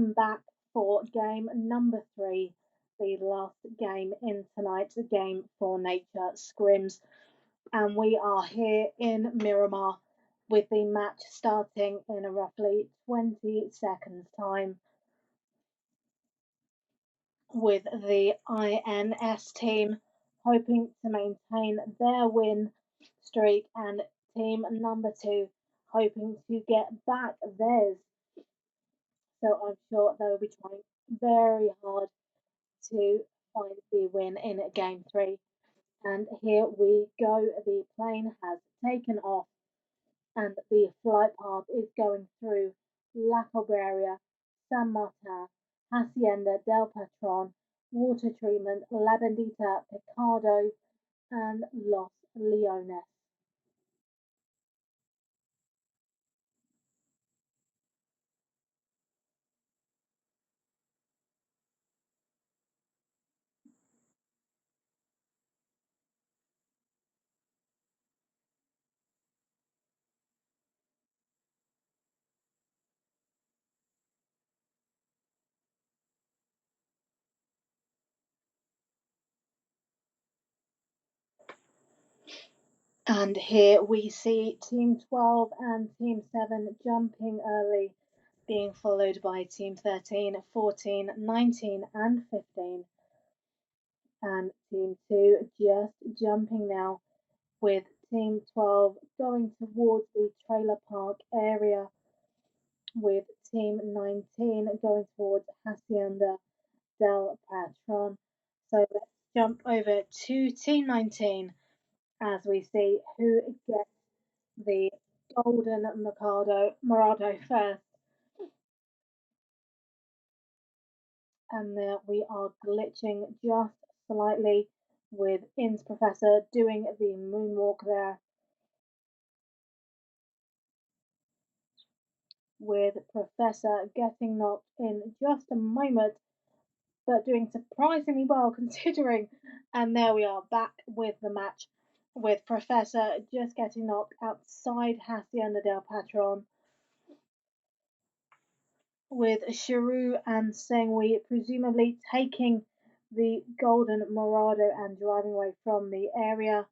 welcome back for game number 3, the last game in tonight's Game for Nature Scrims. And we are here in Miramar with the match starting in a roughly 20 seconds time with the INS team hoping to maintain their win streak and team number 2 hoping to get back theirs. So I'm sure they'll be trying very hard to find the win in game 3. And here we go. The plane has taken off and the flight path is going through La Cabrera, San Martin, Hacienda del Patron, Water Treatment, La Bendita, Picado, and Los Leones. And here we see Team 12 and Team 7 jumping early, being followed by Team 13, 14, 19, and 15. And Team 2 just jumping now, with Team 12 going towards the trailer park area, with Team 19 going towards Hacienda del Patron. So let's jump over to Team 19 as we see who gets the golden Morado first. And there we are glitching just slightly with In's Professor doing the moonwalk there, with Professor getting knocked in just a moment, but doing surprisingly well considering. And there we are back with the match, with Professor just getting knocked outside Hacienda del Patron, with Shiru and Sengui presumably taking the golden Morado and driving away from the area.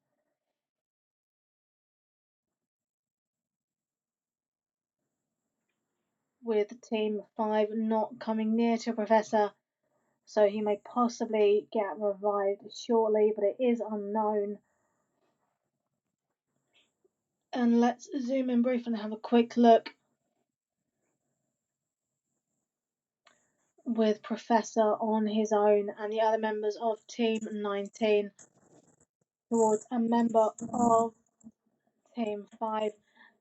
With Team 5 not coming near to Professor, so he may possibly get revived shortly, but it is unknown. And let's zoom in briefly and have a quick look with Professor on his own and the other members of Team 19 towards a member of Team 5,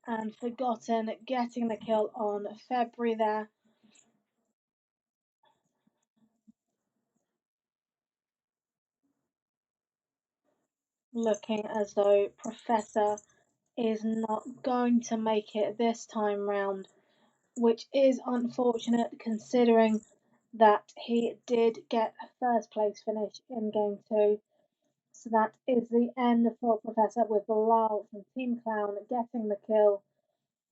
and Forgotten getting the kill on February there. Looking as though Professor is not going to make it this time round, which is unfortunate considering that he did get a first place finish in game 2. So that is the end for Professor, with Bilal from Team Clown getting the kill,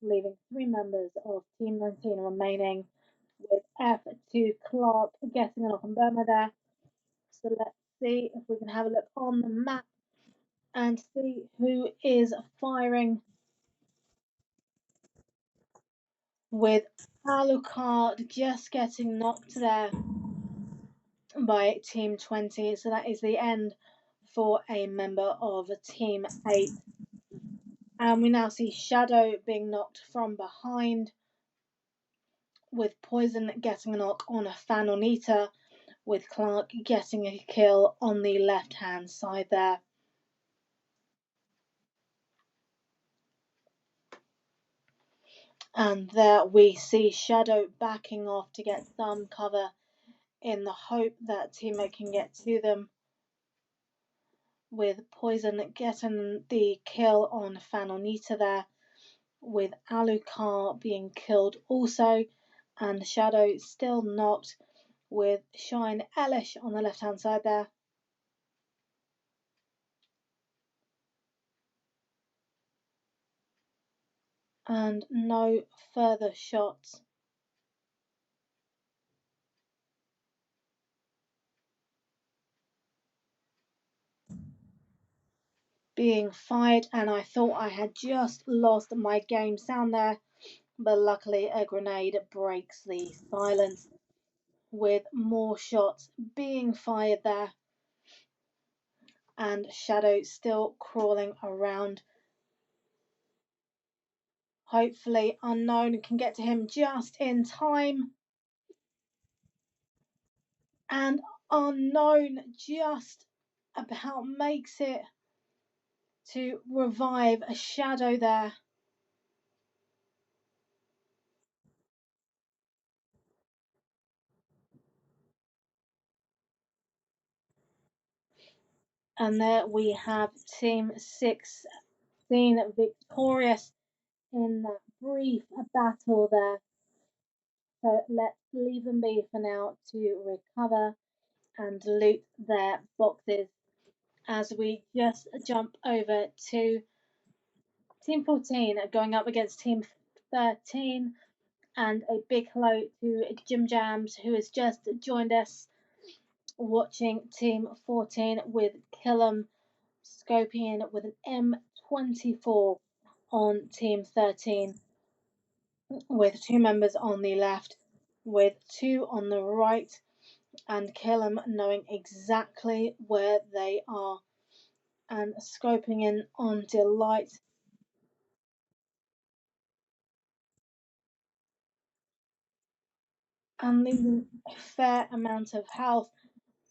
leaving 3 members of Team 19 remaining, with F2 Clark getting a knock on Burma there. So let's see if we can have a look on the map and see who is firing, with Alucard just getting knocked there by Team 20. So that is the end for a member of Team 8. And we now see Shadow being knocked from behind, with Poison getting a knock on a Fanonita, with Clark getting a kill on the left-hand side there. And there we see Shadow backing off to get some cover in the hope that teammate can get to them, with Poison getting the kill on Fanonita there, with Alucard being killed also, and Shadow still knocked, with Shine Elish on the left hand side there. And no further shots. being fired, and I thought I had just lost my game sound there, but luckily a grenade breaks the silence with more shots being fired there, and Shadow still crawling around. Hopefully Unknown can get to him just in time, and Unknown just about makes it to revive a Shadow there. And there we have Team 16 victorious in that brief battle there. So let's leave them be for now to recover and loot their boxes as we just jump over to Team 14 going up against Team 13. And a big hello to Jim Jams, who has just joined us watching Team 14 with Killam scoping in with an M24 on Team 13, with two members on the left, with two on the right, and Killam knowing exactly where they are and scoping in on Delight. And leaving a fair amount of health,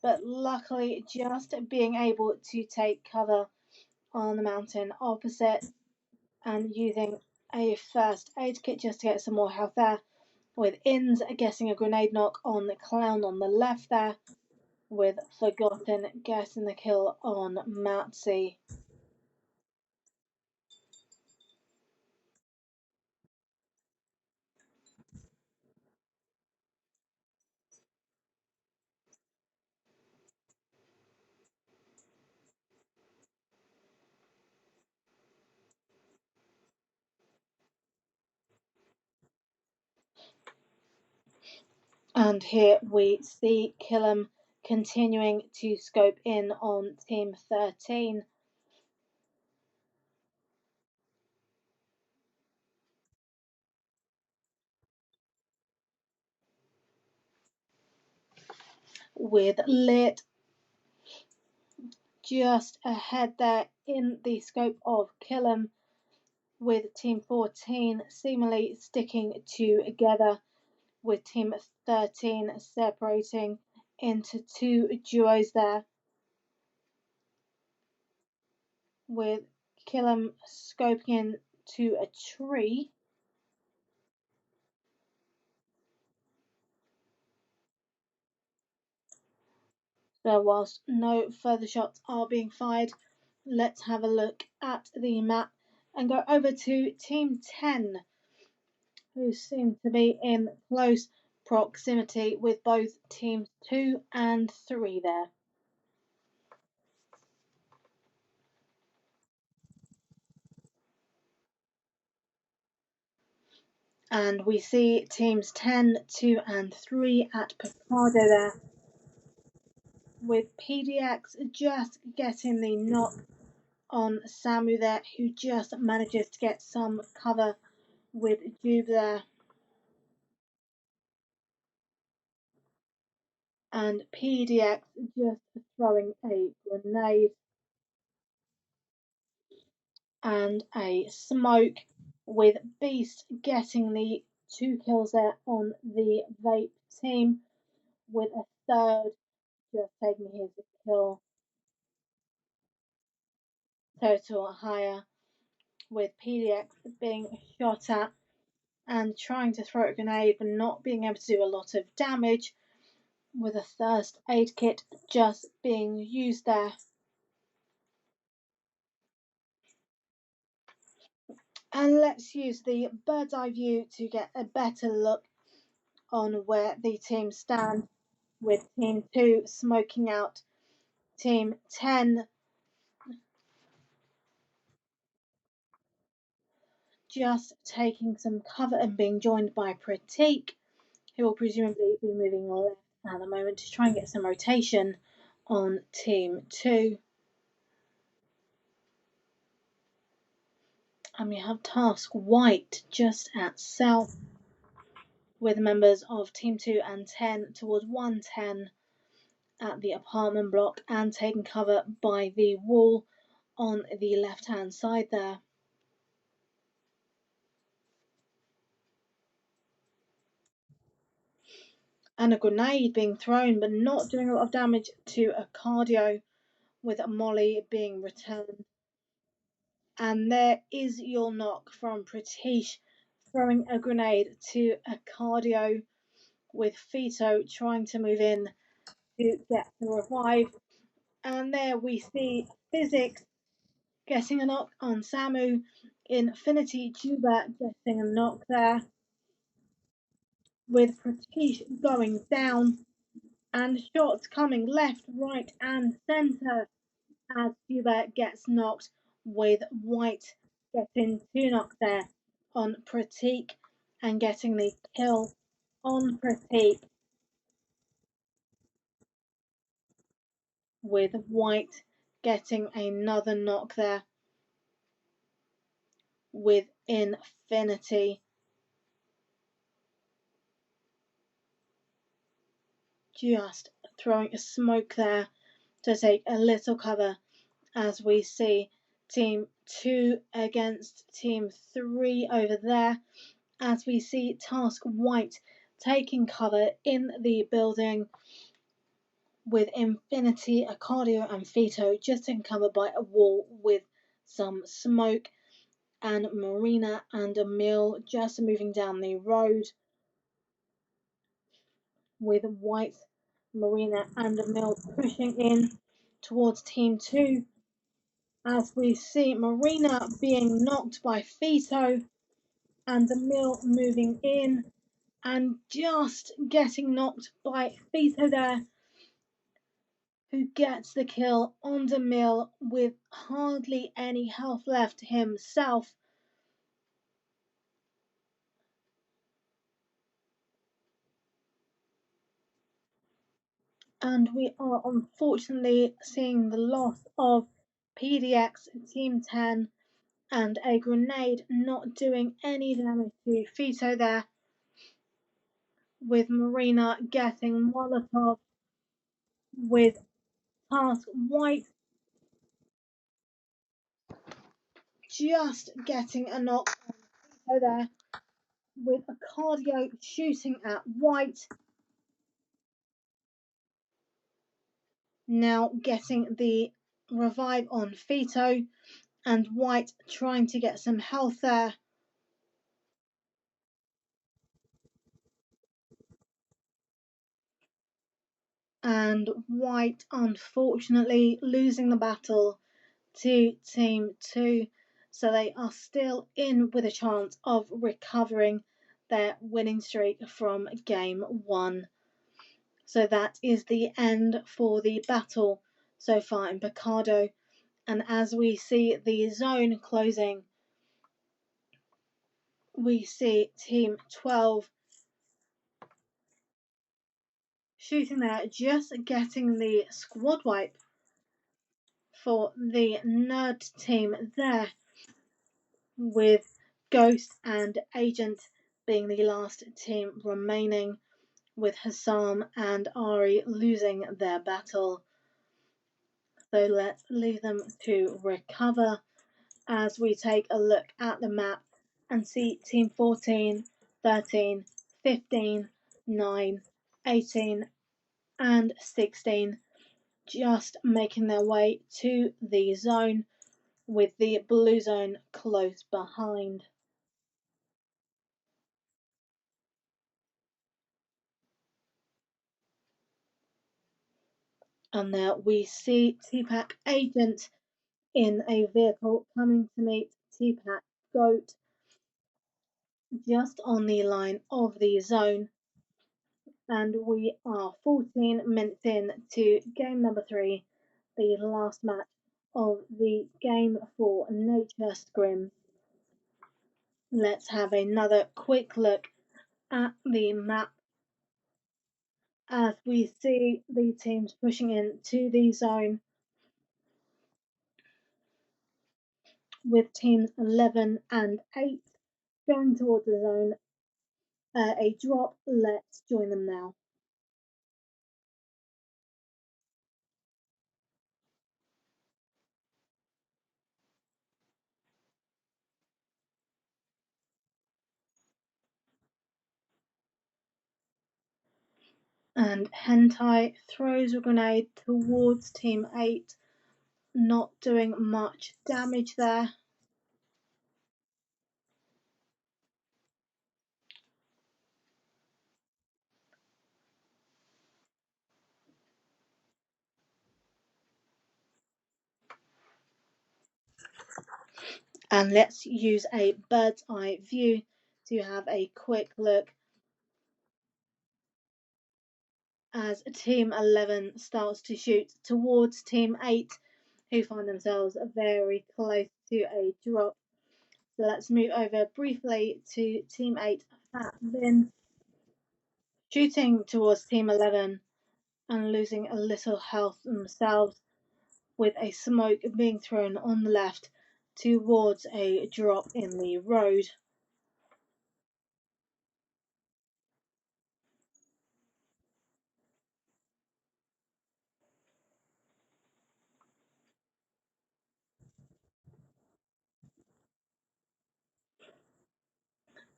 but luckily just being able to take cover on the mountain opposite and using a first aid kit just to get some more health there, with Inns getting a grenade knock on the Clown on the left there, with Forgotten getting the kill on Matsy. And here we see Killam continuing to scope in on Team 13. With Lit just ahead there in the scope of Killam, with Team 14 seemingly sticking together, with Team 13 separating into two duos there, with Killam scoping in to a tree. So whilst no further shots are being fired, let's have a look at the map and go over to Team 10, who seem to be in close proximity with both Teams 2 and 3 there. And we see Teams 10, 2 and 3 at Picardo there, with PDX just getting the knock on Samu there, who just manages to get some cover with Jube there. And PDX just throwing a grenade and a smoke, with Beast getting the two kills there on the Vape team, with a third just taking his kill total higher, with PDX being shot at and trying to throw a grenade but not being able to do a lot of damage, with a first aid kit just being used there. And let's use the bird's eye view to get a better look on where the teams stand, with Team 2 smoking out Team 10, just taking some cover and being joined by Pratik, who will presumably be moving left at the moment to try and get some rotation on Team 2. And we have task white just at south with members of team 2 and 10 towards 110 at the apartment block and taking cover by the wall on the left hand side there. And a grenade being thrown but not doing a lot of damage to a cardio with a molly being returned. And there is your knock from Pratish throwing a grenade to a cardio with Fito trying to move in to get the revive. And there we see Physics getting a knock on Samu, Infinity Juba getting a knock there, with Pratish going down, and shots coming left, right, and centre as Juba gets knocked, with White getting 2 knocks there on Pratik and getting the kill on Pratik, with White getting another knock there with Infinity. Just throwing a smoke there to take a little cover as we see team 2 against team 3 over there, as we see task white taking cover in the building with Infinity, Acardio and Fito just taken cover by a wall with some smoke, and Marina and Emil just moving down the road with White, Marina and Emil pushing in towards team 2, as we see Marina being knocked by Fito and Emil moving in and just getting knocked by Fito there, who gets the kill on Emil with hardly any health left himself. And we are unfortunately seeing the loss of PDX Team 10 and a grenade not doing any damage to Fito there, with Marina getting Molotov, with Task White just getting a knock on Fito there, with a cardio shooting at White, now getting the revive on Fito, and White trying to get some health there. And White unfortunately losing the battle to team 2, so they are still in with a chance of recovering their winning streak from game 1. So that is the end for the battle so far in Picardo, and as we see the zone closing, we see team 12 shooting there, just getting the squad wipe for the nerd team there, with Ghost and Agent being the last team remaining, with Hassam and Ari losing their battle. So let's leave them to recover as we take a look at the map and see team 14, 13, 15, 9, 18 and 16 just making their way to the zone, with the blue zone close behind. And there we see T-Pack Agent in a vehicle coming to meet T-Pack Goat just on the line of the zone. And we are 14 minutes in to game number 3, the last match of the game for Nature Scrim. Let's have another quick look at the map as we see the teams pushing into the zone. with teams 11 and 8 going towards the zone. A drop. Let's join them now. And Hentai throws a grenade towards team 8, not doing much damage there. And let's use a bird's eye view to have a quick look as team 11 starts to shoot towards team 8, who find themselves very close to a drop. So let's move over briefly to team 8, Fat Lin, shooting towards team 11 and losing a little health themselves, with a smoke being thrown on the left towards a drop in the road.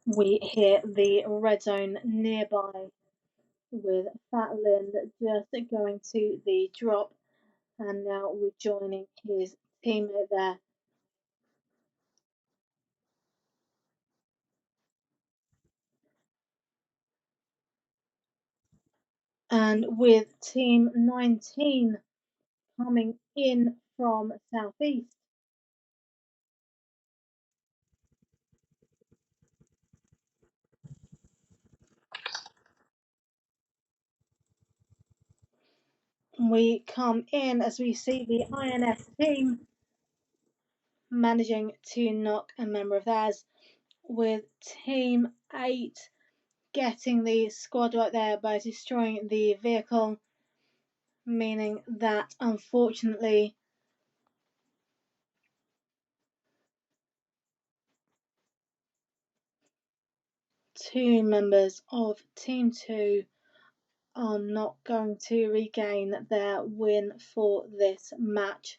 We hear the red zone nearby, with Fat Lin just going to the drop and now rejoining his teammate there. And with team 19 coming in from southeast, we come in as we see the INS team managing to knock a member of theirs, with team 8 getting the squad right there by destroying the vehicle, meaning that unfortunately two members of team 2 are not going to regain their win for this match.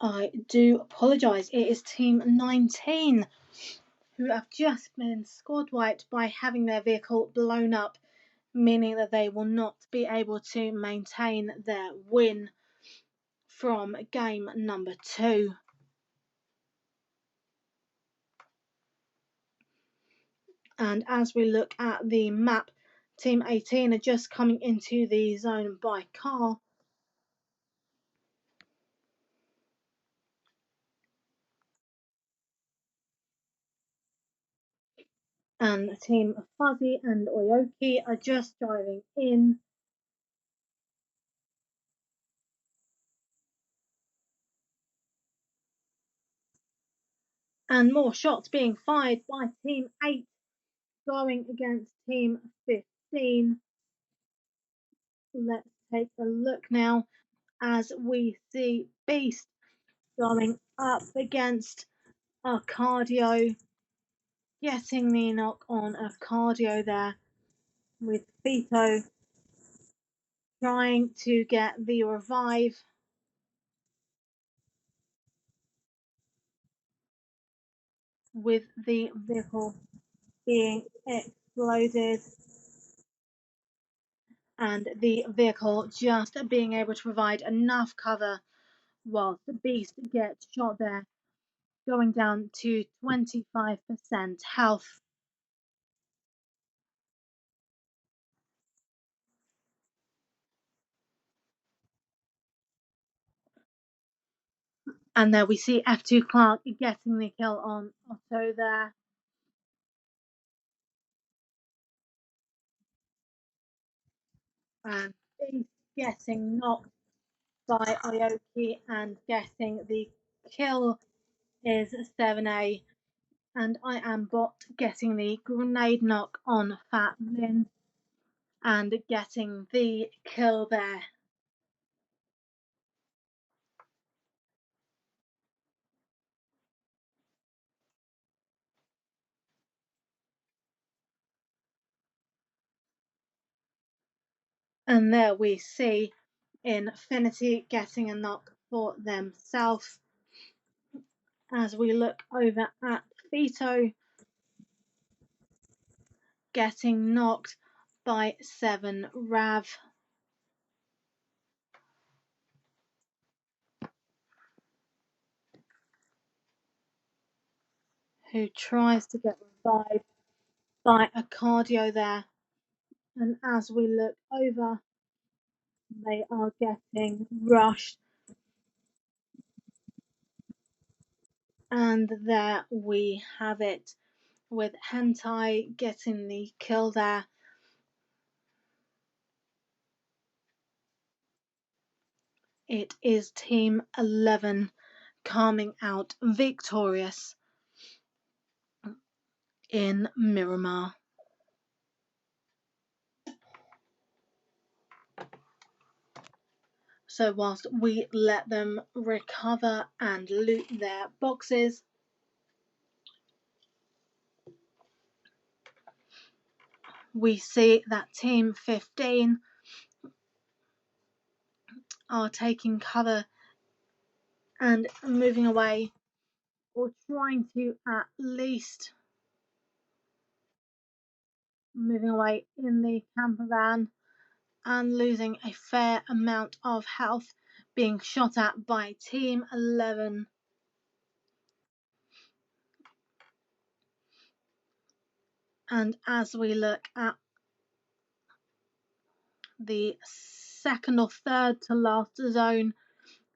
I do apologise. It is team 19 who have just been squad wiped by having their vehicle blown up, meaning that they will not be able to maintain their win from game number 2. And as we look at the map, team 18 are just coming into the zone by car. And team Fuzzy and Oyoki are just driving in. And more shots being fired by team 8 going against team 15. Let's take a look now as we see Beast going up against Cardio, getting the knock on of Cardio there, with Vito trying to get the revive, with the vehicle being exploded and the vehicle just being able to provide enough cover whilst the Beast gets shot there, going down to 25% health. And there we see F2 Clark getting the kill on Otto there. And Beast getting knocked by Aoki and getting the kill is 7A. And I am bot getting the grenade knock on Fat Lin and getting the kill there. And there we see Infinity getting a knock for themselves. As we look over at Vito, getting knocked by 7 Rav. Who tries to get revived by a cardio there. And as we look over, they are getting rushed. And there we have it, with Hentai getting the kill there. It is Team 11 coming out victorious in Miramar. So whilst we let them recover and loot their boxes, we see that Team 15 are taking cover and moving away, or trying to at least moving away in the camper van, and losing a fair amount of health, being shot at by Team 11. And as we look at the second or third to last zone,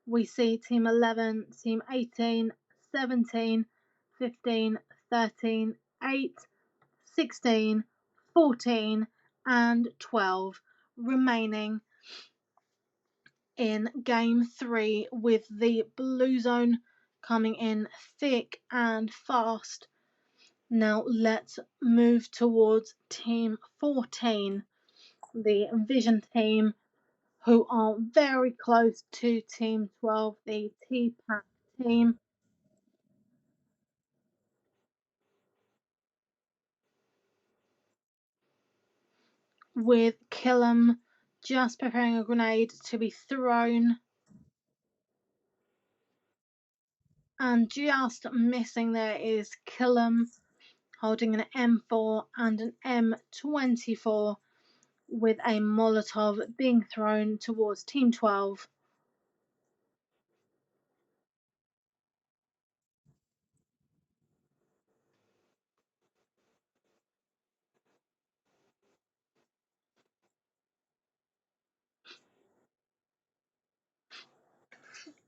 we see Team 11, Team 18, 17, 15, 13, 8, 16, 14, and 12 remaining in game 3, with the blue zone coming in thick and fast. Now let's move towards Team 14, the Vision team, who are very close to Team 12, the T-Pack team. With Killam just preparing a grenade to be thrown. And just missing there is Killam holding an M4 and an M24, with a Molotov being thrown towards Team 12.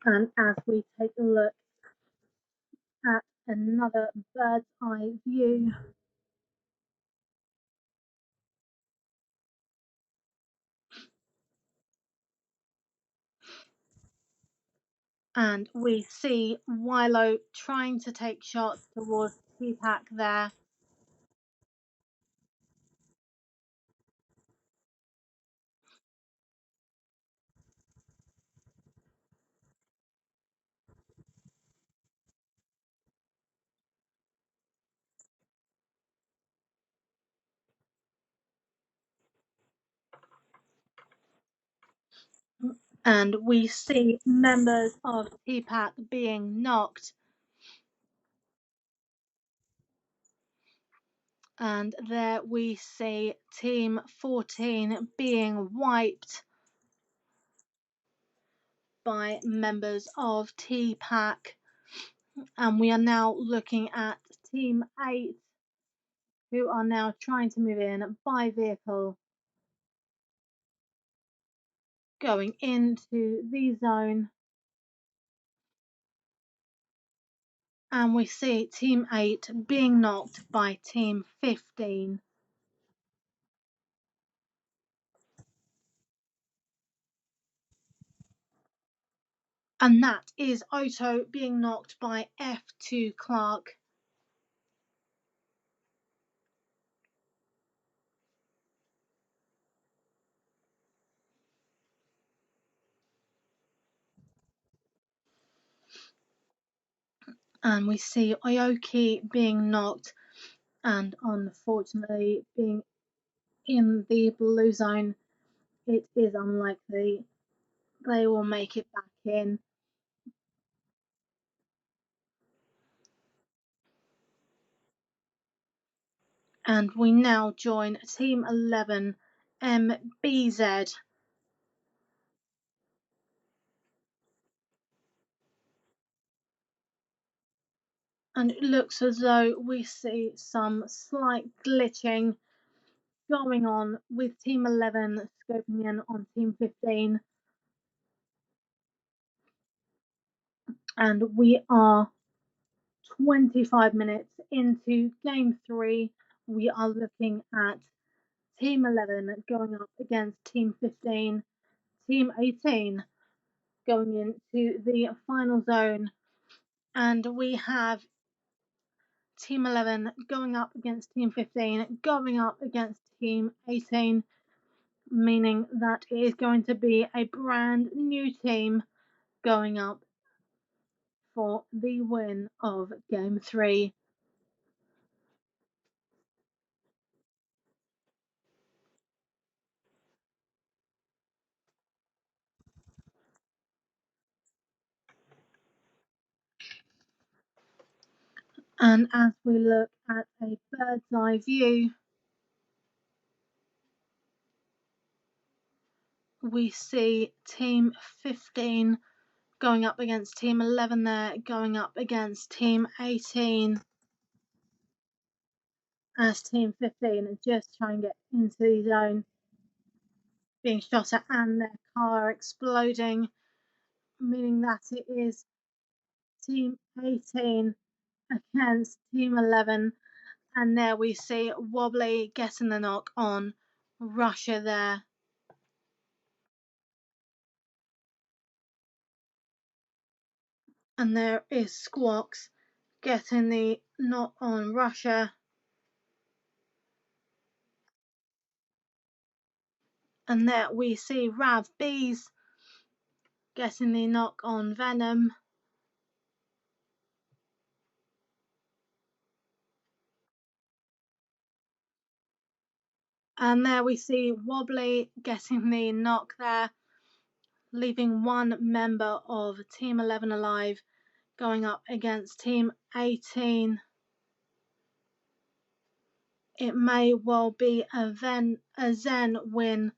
And as we take a look at another bird's eye view, and we see Wilo trying to take shots towards T-Pack there. And we see members of T-Pack being knocked. And there we see Team 14 being wiped by members of T-Pack. And we are now looking at Team 8, who are now trying to move in by vehicle, going into the zone. And we see Team 8 being knocked by Team 15. And that is Otto being knocked by F2 Clark. And we see Aoki being knocked, and unfortunately being in the blue zone it is unlikely they will make it back in. And we now join Team 11 MBZ. And it looks as though we see some slight glitching going on with Team 11 scoping in on Team 15. And we are 25 minutes into Game 3. We are looking at Team 11 going up against Team 15. Team 18 going into the final zone. And we have Team 11 going up against Team 15, going up against Team 18, meaning that it is going to be a brand new team going up for the win of Game 3. And as we look at a bird's eye view, we see Team 15 going up against Team 11 there, going up against Team 18. As Team 15 is just trying to get into the zone, being shot at and their car exploding, meaning that it is Team 18 against Team 11. And there we see Wobbly getting the knock on Russia there. And there is Squawks getting the knock on Russia. And there we see Rav Bees getting the knock on Venom. And there we see Wobbly getting the knock there, leaving one member of Team 11 alive, going up against Team 18. It may well be a Zen win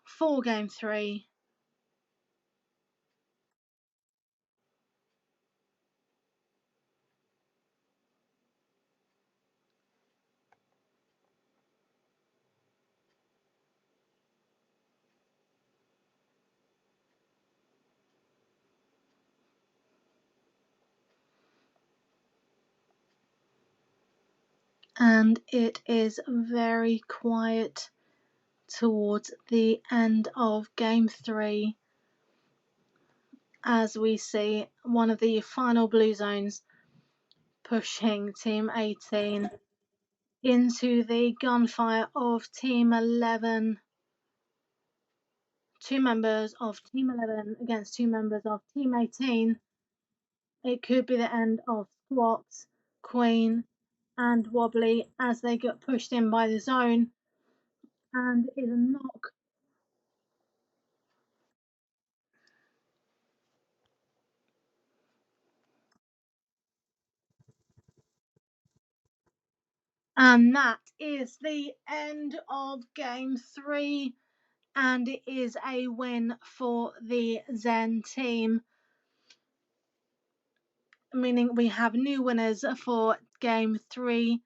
for Game 3. And it is very quiet towards the end of Game 3 as we see one of the final blue zones pushing Team 18 into the gunfire of Team 11. Two members of Team 11 against two members of Team 18. It could be the end of Squawks, Queen, and Wobbly as they get pushed in by the zone. And is a knock. And that is the end of Game 3. And it is a win for the Zen team, meaning we have new winners for Game 3.